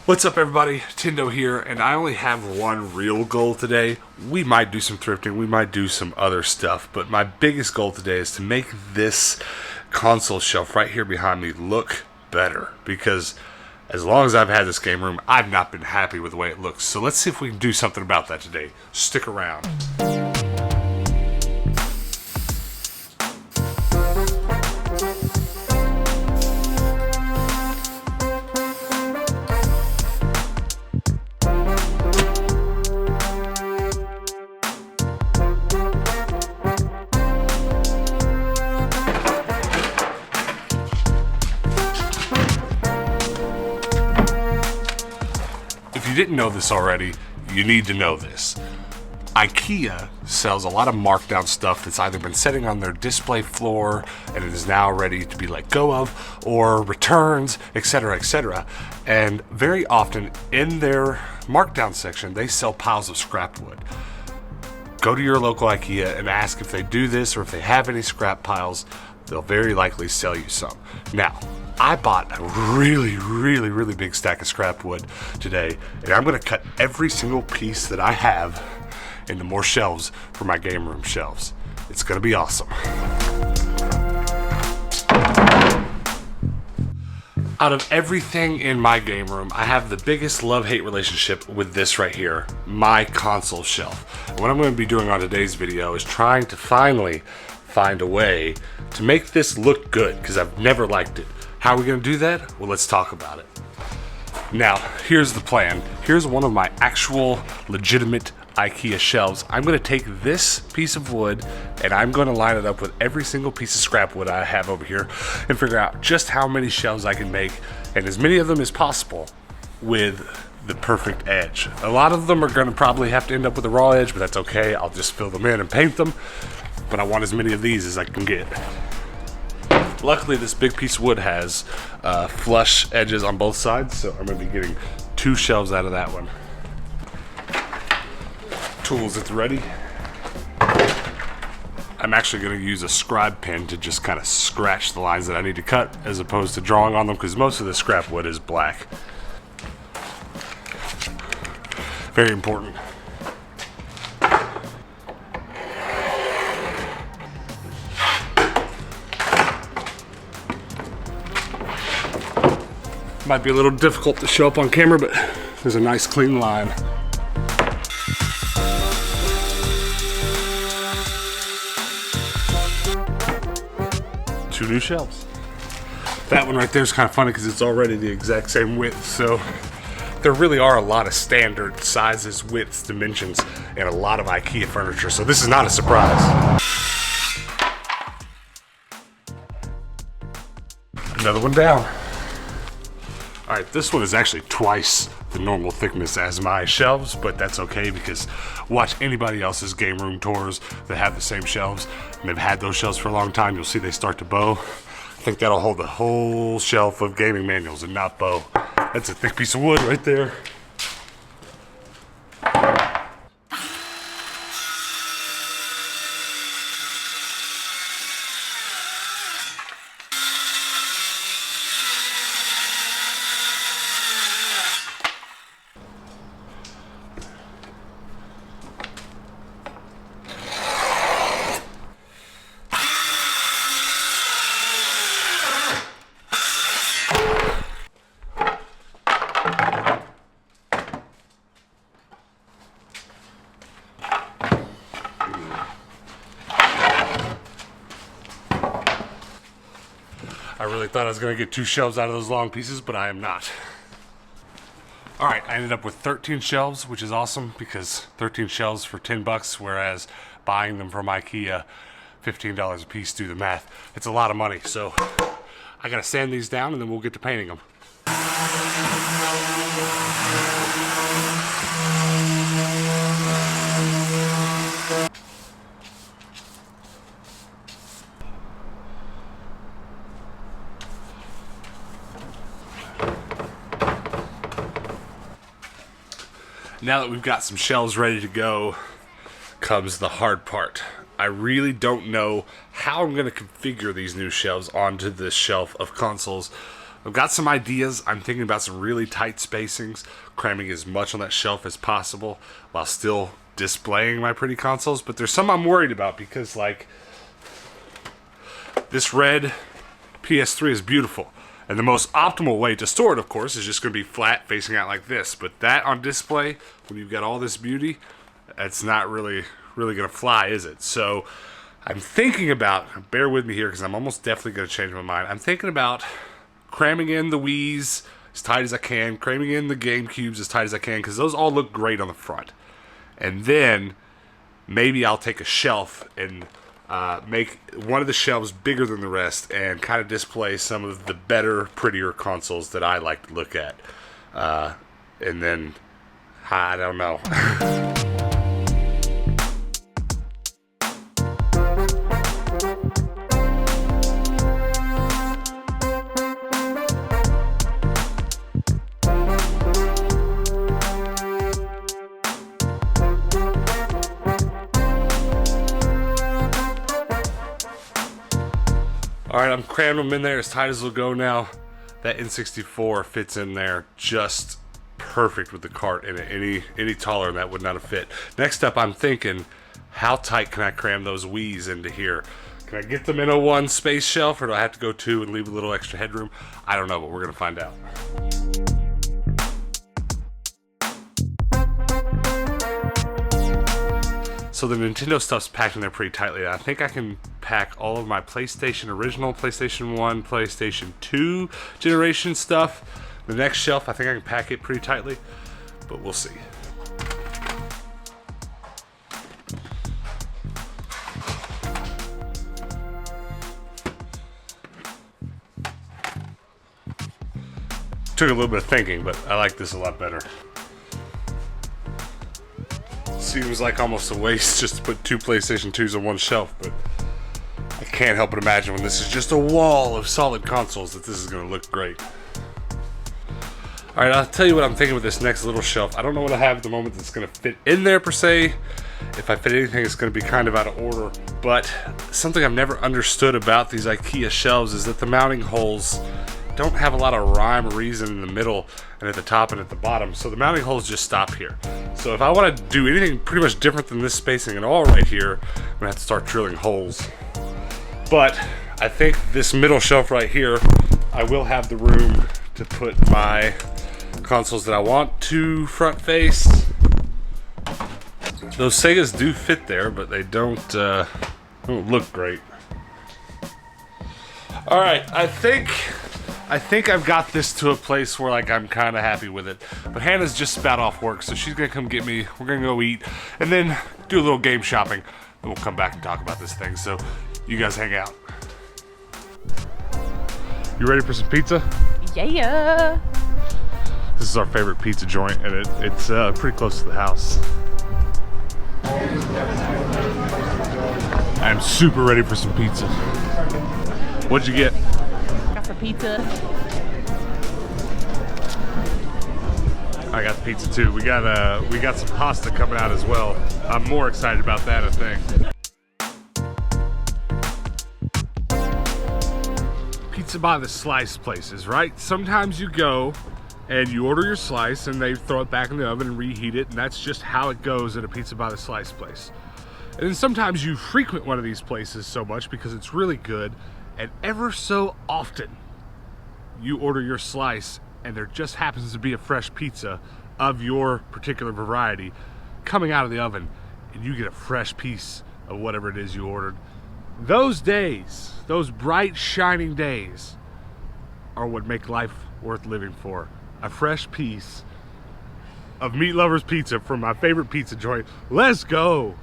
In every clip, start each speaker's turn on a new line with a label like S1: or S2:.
S1: What's up, everybody? Tindo here, and I only have one real goal today. We might do some thrifting, we might do some other stuff, but my biggest goal today is to make this console shelf right here behind me look better, because as long as I've had this game room, I've not been happy with the way it looks. So let's see if we can do something about that today. Stick around. If you didn't know this already, you need to know this. IKEA sells a lot of markdown stuff that's either been sitting on their display floor and it is now ready to be let go of, or returns, etc., etc. And very often in their markdown section, they sell piles of scrap wood. Go to your local IKEA and ask if they do this or if they have any scrap piles. They'll very likely sell you some. Now, I bought a really big stack of scrap wood today, and I'm going to cut every single piece that I have into more shelves for my game room shelves. It's going to be awesome. Out of everything in my game room, I have the biggest love-hate relationship with this right here, my console shelf. And what I'm going to be doing on today's video is trying to finally find a way to make this look good, because I've never liked it. How are we going to do that? Well, let's talk about it. Now, here's the plan. Here's one of my actual legitimate IKEA shelves. I'm going to take this piece of wood and I'm going to line it up with every single piece of scrap wood I have over here and figure out just how many shelves I can make, and as many of them as possible with the perfect edge. A lot of them are going to probably have to end up with a raw edge, but that's okay. I'll just fill them in and paint them, but I want as many of these as I can get. Luckily, this big piece of wood has flush edges on both sides, so I'm going to be getting 2 shelves out of that one. Tools at the ready. I'm actually going to use a scribe pen to just kind of scratch the lines that I need to cut, as opposed to drawing on them, because most of the scrap wood is black. Very important. Might be a little difficult to show up on camera, but there's a nice clean line. Two new shelves. That one right there is kind of funny because it's already the exact same width, so there really are a lot of standard sizes, widths, dimensions, and a lot of IKEA furniture, so this is not a surprise. Another one down. Alright, this one is actually twice the normal thickness as my shelves, but that's okay, because watch anybody else's game room tours that have the same shelves, and they've had those shelves for a long time. You'll see they start to bow. I think that'll hold the whole shelf of gaming manuals and not bow. That's a thick piece of wood right there. I really thought I was going to get 2 shelves out of those long pieces, but I am not. Alright, I ended up with 13 shelves, which is awesome, because 13 shelves for 10 bucks, whereas buying them from IKEA, $15 a piece, do the math. It's a lot of money, so I got to sand these down and then we'll get to painting them. Now that we've got some shelves ready to go, comes the hard part. I really don't know how I'm going to configure these new shelves onto this shelf of consoles, I've got some ideas. I'm thinking about some really tight spacings, cramming as much on that shelf as possible while still displaying my pretty consoles. But there's some I'm worried about because, like, this red PS3 is beautiful. And the most optimal way to store it, of course, is just going to be flat facing out like this. But that on display, when you've got all this beauty, it's not really going to fly, is it? So I'm thinking about, bear with me here because I'm almost definitely going to change my mind. I'm thinking about cramming in the Wii's as tight as I can, cramming in the GameCubes as tight as I can, because those all look great on the front. And then maybe I'll take a shelf and make one of the shelves bigger than the rest and kind of display some of the better, prettier consoles that I like to look at. And then, I don't know. Alright, I'm cramming them in there as tight as they'll go now. That N64 fits in there just perfect with the cart in it. Any taller than that would not have fit. Next up, I'm thinking, how tight can I cram those Wii's into here? Can I get them in a one space shelf, or do I have to go two and leave a little extra headroom? I don't know, but we're going to find out. So the Nintendo stuff's packed in there pretty tightly. I think I can pack all of my PlayStation original, PlayStation 1, PlayStation 2 generation stuff. The next shelf, I think I can pack it pretty tightly, but we'll see. Took a little bit of thinking, but I like this a lot better. Seems like almost a waste just to put two PlayStation 2s on one shelf, but I can't help but imagine when this is just a wall of solid consoles that this is going to look great. Alright, I'll tell you what I'm thinking with this next little shelf. I don't know what I have at the moment that's going to fit in there per se. If I fit anything, it's going to be kind of out of order. But something I've never understood about these IKEA shelves is that the mounting holes don't have a lot of rhyme or reason in the middle and at the top and at the bottom, so the mounting holes just stop here. So if I want to do anything pretty much different than this spacing at all right here, I'm going to have to start drilling holes. But I think this middle shelf right here, I will have the room to put my consoles that I want to front face. Those Segas do fit there, but they don't look great. Alright, I think I've got this to a place where, like, I'm kind of happy with it. But Hannah's just about off work, so she's going to come get me. We're going to go eat and then do a little game shopping. Then we'll come back and talk about this thing. So you guys hang out. You ready for some pizza?
S2: Yeah.
S1: This is our favorite pizza joint, and it's pretty close to the house. I'm super ready for some pizza. What'd you get?
S2: Got some pizza.
S1: I got the pizza too. We got some pasta coming out as well. I'm more excited about that, I think. Pizza by the slice places, right? Sometimes you go and you order your slice and they throw it back in the oven and reheat it, and that's just how it goes at a pizza by the slice place. And then sometimes you frequent one of these places so much because it's really good, and ever so often you order your slice and there just happens to be a fresh pizza of your particular variety coming out of the oven, and you get a fresh piece of whatever it is you ordered. Those days, those bright shining days, are what make life worth living for. A fresh piece of Meat Lover's Pizza from my favorite pizza joint. Let's go!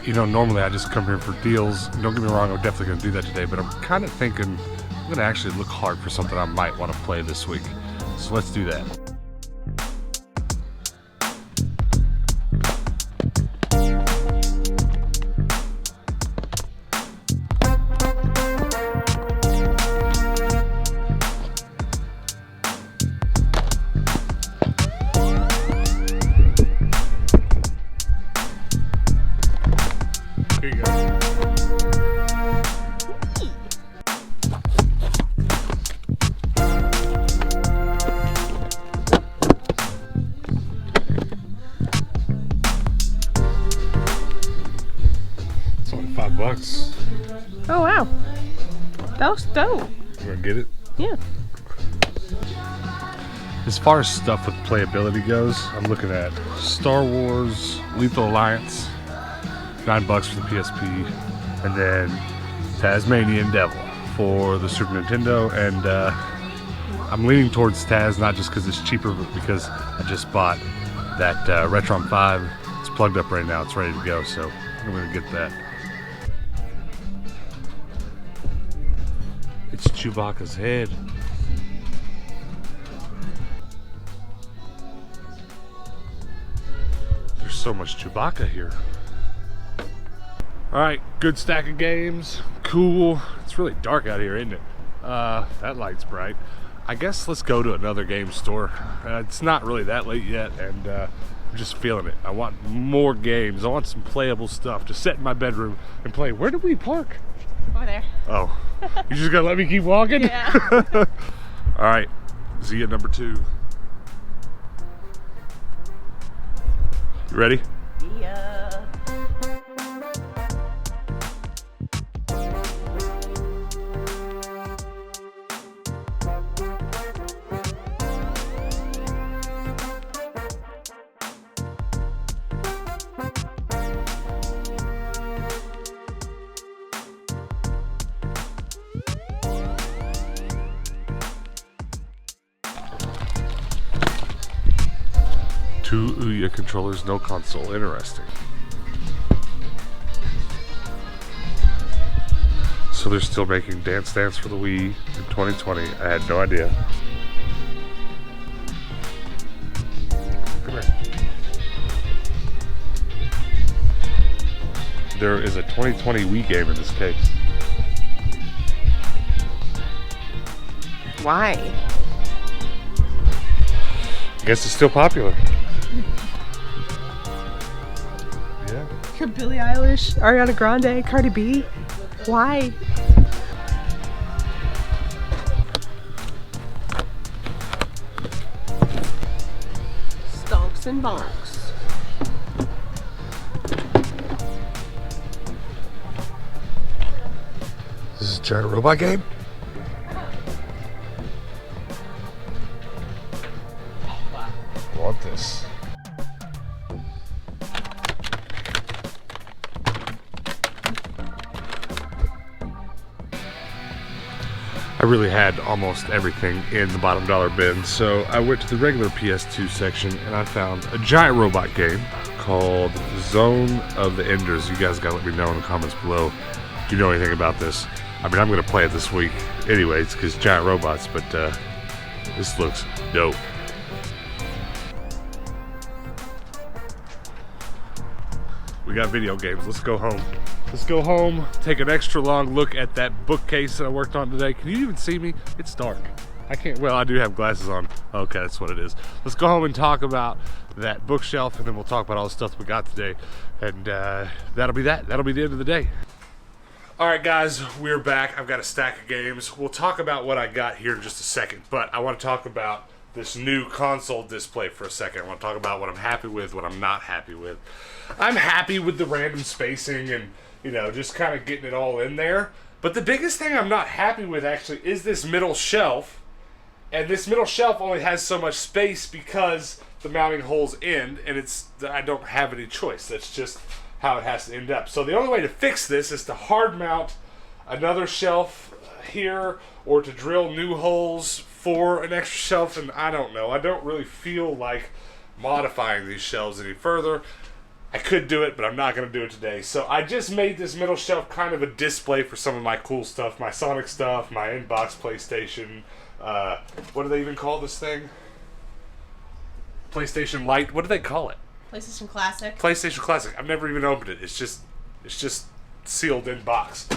S1: You know, normally I just come here for deals. Don't get me wrong, I'm definitely going to do that today, but I'm kind of thinking I'm going to actually look hard for something I might want to play this week. So let's do that. $2.
S2: Oh wow, that was dope.
S1: You wanna get it?
S2: Yeah.
S1: As far as stuff with playability goes, I'm looking at Star Wars Lethal Alliance, $9 for the PSP, and then Tasmanian Devil for the Super Nintendo. And I'm leaning towards Taz, not just because it's cheaper, but because I just bought that Retron 5. It's plugged up right now, it's ready to go, so I'm gonna get that. It's Chewbacca's head. There's so much Chewbacca here. Alright, good stack of games. Cool. It's really dark out here, isn't it? That light's bright. I guess let's go to another game store. It's not really that late yet, and I'm just feeling it. I want more games. I want some playable stuff to sit in my bedroom and play. Where did we park?
S2: Over there.
S1: Oh, you just gonna let me keep walking?
S2: Yeah.
S1: All right, Zia number 2. You ready?
S2: Yeah.
S1: Two Ouya controllers, no console. Interesting. So they're still making Dance Dance for the Wii in 2020. I had no idea. Come here. There is a 2020 Wii game in this case.
S2: Why?
S1: I guess it's still popular. Yeah.
S2: Billie Eilish, Ariana Grande, Cardi B. Why? Stonks and bonks.
S1: This is a giant robot game? I want this. I really had almost everything in the bottom dollar bin, so I went to the regular PS2 section and I found a giant robot game called Zone of the Enders. You guys gotta let me know in the comments below if you know anything about this. I mean, I'm gonna play it this week anyways, because giant robots, but this looks dope. We got video games. Let's go home. Let's go home, take an extra long look at that bookcase that I worked on today. Can you even see me? It's dark. I can't, well, I do have glasses on. Okay, that's what it is. Let's go home and talk about that bookshelf, and then we'll talk about all the stuff we got today. And that'll be that. That'll be the end of the day. All right, guys, we're back. I've got a stack of games. We'll talk about what I got here in just a second, but I want to talk about this new console display for a second. I want to talk about what I'm happy with, what I'm not happy with. I'm happy with the random spacing and, you know, just kind of getting it all in there. But the biggest thing I'm not happy with, actually, is this middle shelf. And this middle shelf only has so much space because the mounting holes end, and I don't have any choice. That's just how it has to end up. So the only way to fix this is to hard mount another shelf here, or to drill new holes for an extra shelf, and I don't know. I don't really feel like modifying these shelves any further. I could do it, but I'm not going to do it today. So I just made this middle shelf kind of a display for some of my cool stuff, my Sonic stuff, my inbox PlayStation. What do they even call this thing? PlayStation Lite. What do they call it?
S2: PlayStation Classic.
S1: PlayStation Classic. I've never even opened it. It's just sealed in box.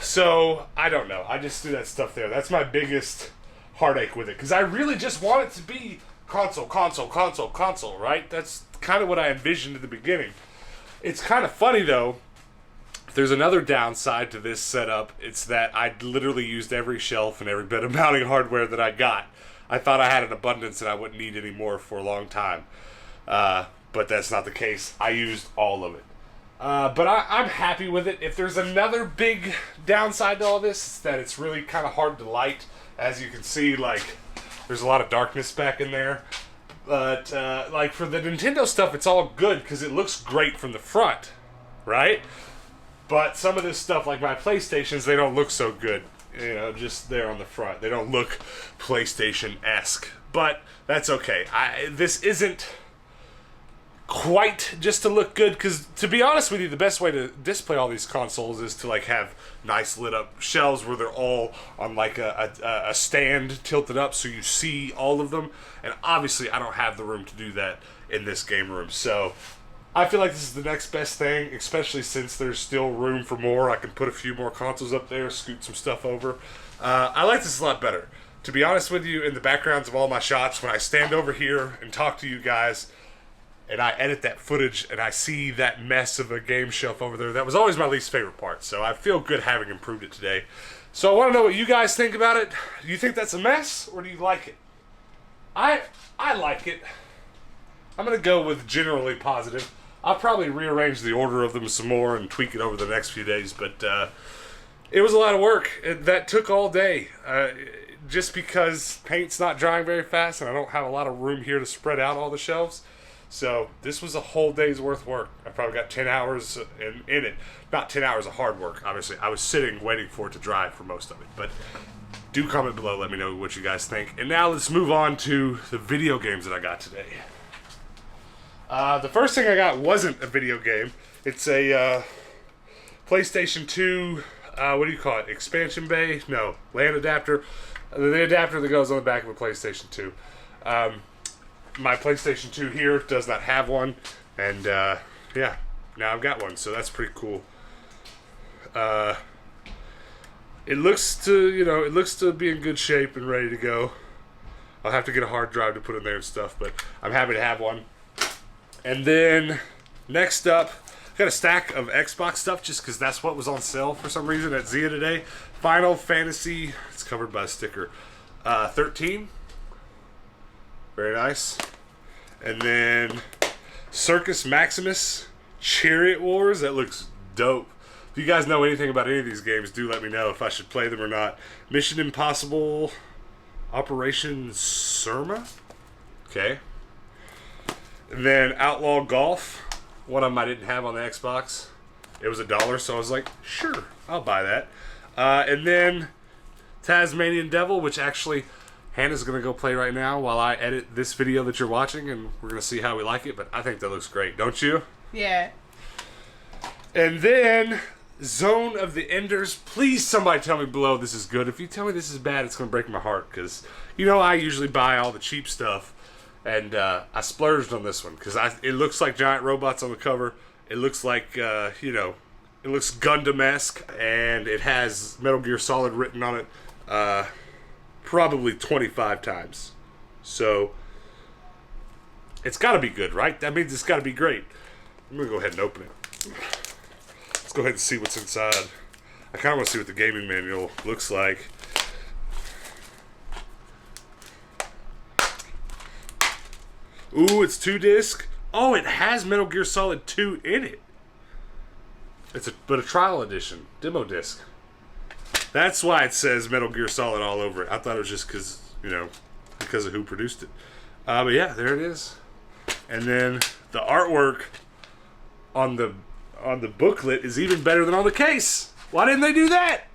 S1: So I don't know. I just threw that stuff there. That's my biggest heartache with it, because I really just want it to be console, right? That's kind of what I envisioned at the beginning. It's kind of funny though. There's another downside to this setup. It's that I literally used every shelf and every bit of mounting hardware that I got. I thought I had an abundance and I wouldn't need any more for a long time. But that's not the case. I used all of it. But I'm happy with it. If there's another big downside to all this, it's that it's really kind of hard to light. As you can see, like, there's a lot of darkness back in there. But, like, for the Nintendo stuff, it's all good because it looks great from the front, right? But some of this stuff, like my PlayStations, they don't look so good. You know, just there on the front. They don't look PlayStation-esque. But that's okay. This isn't quite just to look good, because to be honest with you, the best way to display all these consoles is to like have nice lit up shelves where they're all on like a stand tilted up so you see all of them. And obviously I don't have the room to do that in this game room, so I feel like this is the next best thing, especially since there's still room for more. I can put a few more consoles up there, scoot some stuff over. I like this a lot better. To be honest with you, in the backgrounds of all my shots, when I stand over here and talk to you guys, and I edit that footage, and I see that mess of a game shelf over there, that was always my least favorite part. So I feel good having improved it today. So I want to know what you guys think about it. Do you think that's a mess, or do you like it? I like it. I'm going to go with generally positive. I'll probably rearrange the order of them some more and tweak it over the next few days, but it was a lot of work. That took all day. Just because paint's not drying very fast and I don't have a lot of room here to spread out all the shelves. So this was a whole day's worth of work. I probably got 10 hours in it. Not 10 hours of hard work, obviously. I was sitting waiting for it to dry for most of it. But do comment below, let me know what you guys think. And now let's move on to the video games that I got today. The first thing I got wasn't a video game. It's a PlayStation 2, what do you call it? Expansion bay? No, LAN adapter. The adapter that goes on the back of a PlayStation 2. My PlayStation 2 here does not have one, and yeah, now I've got one, so that's pretty cool. It looks to be in good shape and ready to go. I'll have to get a hard drive to put in there and stuff, but I'm happy to have one. And then next up, I've got a stack of Xbox stuff just because that's what was on sale for some reason at Zia today. Final Fantasy, it's covered by a sticker, 13. Very nice. And then Circus Maximus Chariot Wars. That looks dope. If you guys know anything about any of these games, do let me know if I should play them or not. Mission Impossible Operation Surma. Okay. And then Outlaw Golf. One of them I didn't have on the Xbox. It was $1, so I was like, sure, I'll buy that. And then Tasmanian Devil, which actually Hannah's going to go play right now while I edit this video that you're watching, and we're going to see how we like it, but I think that looks great, don't you?
S2: Yeah.
S1: And then Zone of the Enders. Please somebody tell me below this is good. If you tell me this is bad, it's going to break my heart, because you know I usually buy all the cheap stuff, and I splurged on this one because it looks like giant robots on the cover. It looks like, it looks Gundam-esque, and it has Metal Gear Solid written on it probably 25 times. So it's got to be good, right? That means it's got to be great. I'm going to go ahead and open it. Let's go ahead and see what's inside. I kind of want to see what the gaming manual looks like. Ooh, it's 2-disc. Oh, it has Metal Gear Solid 2 in it. But a trial edition, demo disc. That's why it says Metal Gear Solid all over it. I thought it was just because of who produced it. But yeah, there it is. And then the artwork on the booklet is even better than on the case. Why didn't they do that?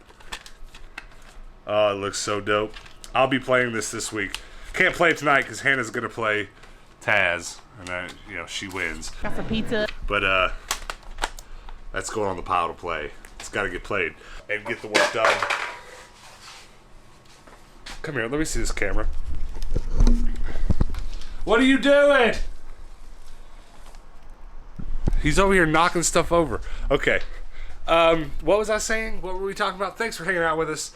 S1: Oh, it looks so dope. I'll be playing this week. Can't play it tonight because Hannah's gonna play Taz, and she wins.
S2: Got some pizza.
S1: But that's going on the pile to play. It's got to get played and get the work done. Come here, let me see this camera. What are you doing? He's over here knocking stuff over. Okay. What was I saying? What were we talking about? Thanks for hanging out with us.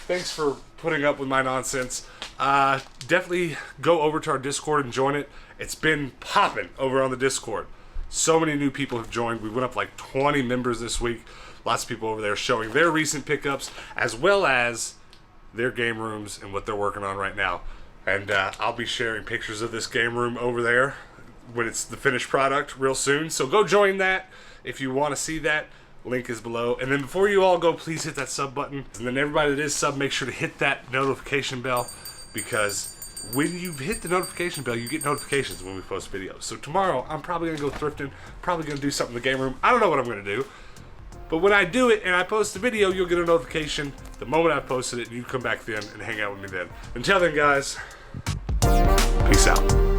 S1: Thanks for putting up with my nonsense. Definitely go over to our Discord and join it. It's been popping over on the Discord. So many new people have joined. We went up like 20 members this week. Lots of people over there showing their recent pickups as well as their game rooms and what they're working on right now. And I'll be sharing pictures of this game room over there when it's the finished product real soon. So go join that. If you want to see that, link is below. And then before you all go, please hit that sub button. And then everybody that is sub, make sure to hit that notification bell, because when you hit the notification bell, you get notifications when we post videos. So tomorrow, I'm probably going to go thrifting, probably going to do something in the game room. I don't know what I'm going to do. But when I do it and I post a video, you'll get a notification the moment I posted it, and you come back then and hang out with me then. Until then, guys, peace out.